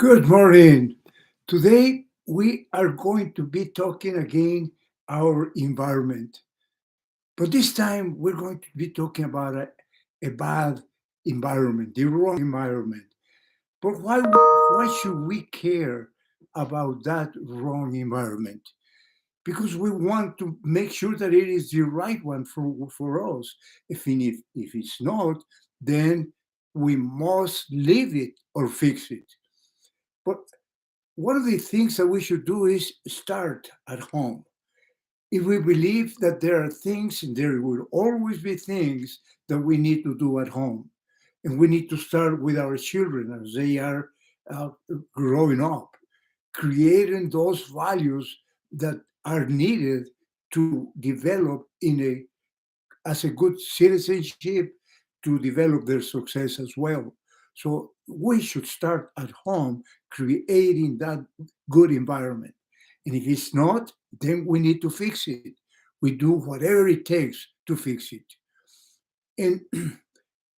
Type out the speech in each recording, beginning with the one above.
Good morning. Today we are going to be talking again our environment. But this time we're going to be talking about a bad environment, the wrong environment. But why should we care about that wrong environment? Because we want to make sure that it is the right one for us. If it's not, then we must leave it or fix it. But one of the things that we should do is start at home. If we believe that there are things, and there will always be things that we need to do at home, and we need to start with our children as they are uh, growing up, creating those values that are needed to develop in a as a good citizenship to develop their success as well. So we should start at home creating that good environment. And if it's not, then we need to fix it. We do whatever it takes to fix it. And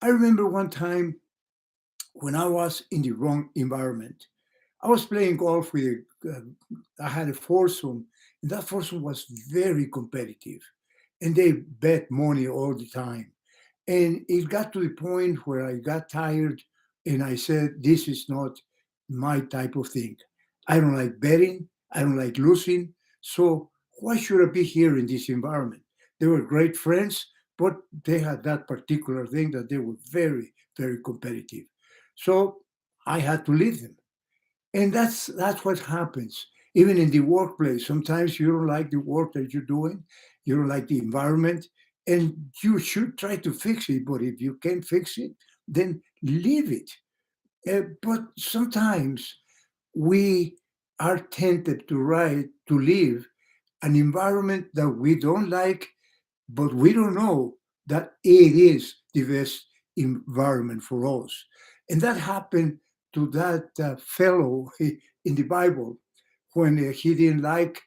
I remember one time when I was in the wrong environment. I was playing golf with I had a foursome, and that foursome was very competitive, and they bet money all the time. And it got to the point where I got tired, and I said, "This is not my type of thing. I don't like betting. I don't like losing. So why should I be here in this environment?" They were great friends, but they had that particular thing that they were very, very competitive. So I had to leave them. And that's what happens. Even in the workplace, sometimes you don't like the work that you're doing, you don't like the environment, and you should try to fix it. But if you can't fix it, then leave it. But sometimes we are tempted to live an environment that we don't like, but we don't know that it is the best environment for us. And that happened to that fellow in the Bible when he didn't like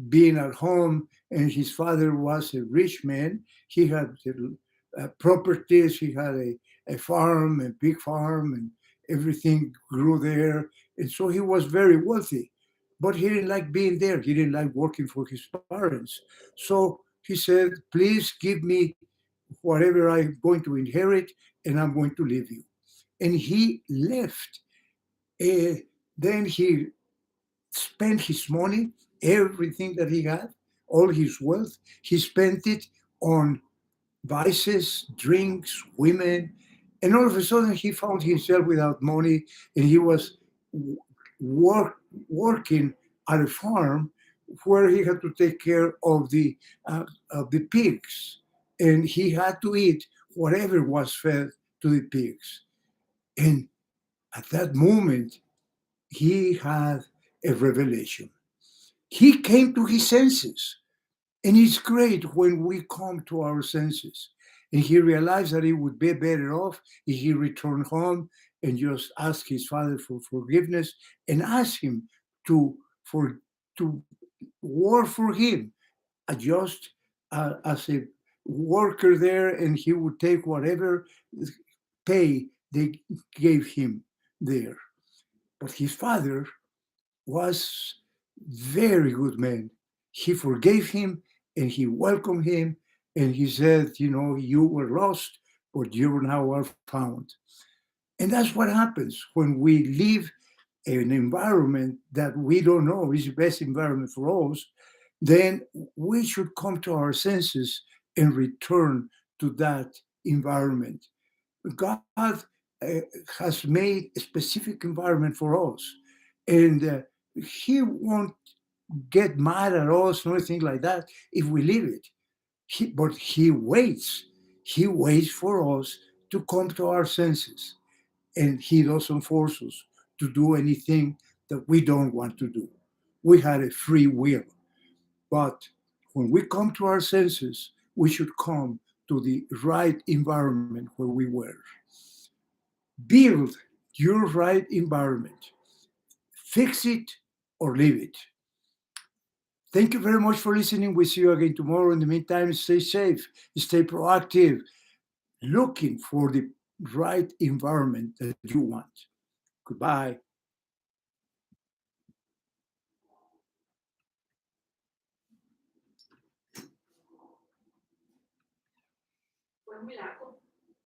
being at home, and his father was a rich man. He had properties, he had a farm, a big farm, and everything grew there. And so he was very wealthy. But he didn't like being there. He didn't like working for his parents. So he said, "Please give me whatever I'm going to inherit, and I'm going to leave you." And he left. Uh, then he spent his money, everything that he had, all his wealth. He spent it on vices, drinks, women. And all of a sudden, he found himself without money, and he was work, working at a farm where he had to take care of the pigs, and he had to eat whatever was fed to the pigs. And at that moment, he had a revelation. He came to his senses. And it's great when we come to our senses. And he realized that it would be better off if he returned home and just ask his father for forgiveness and ask him to for to work for him, just as a worker there, and he would take whatever pay they gave him there. But his father was very good man. He forgave him and he welcomed him, and he said, "You were lost, but you now are found." And that's what happens when we live an environment that we don't know is the best environment for us. Then we should come to our senses and return to that environment. God has made a specific environment for us, and He won't get mad at us or anything like that if we leave it. But He waits. He waits for us to come to our senses, and He doesn't force us to do anything that we don't want to do. We had a free will, but when we come to our senses, we should come to the right environment where we were. Build your right environment. Fix it or leave it. Thank you very much for listening. We'll see you again tomorrow. In the meantime, stay safe, stay proactive, looking for the right environment that you want. Goodbye. è un miracolo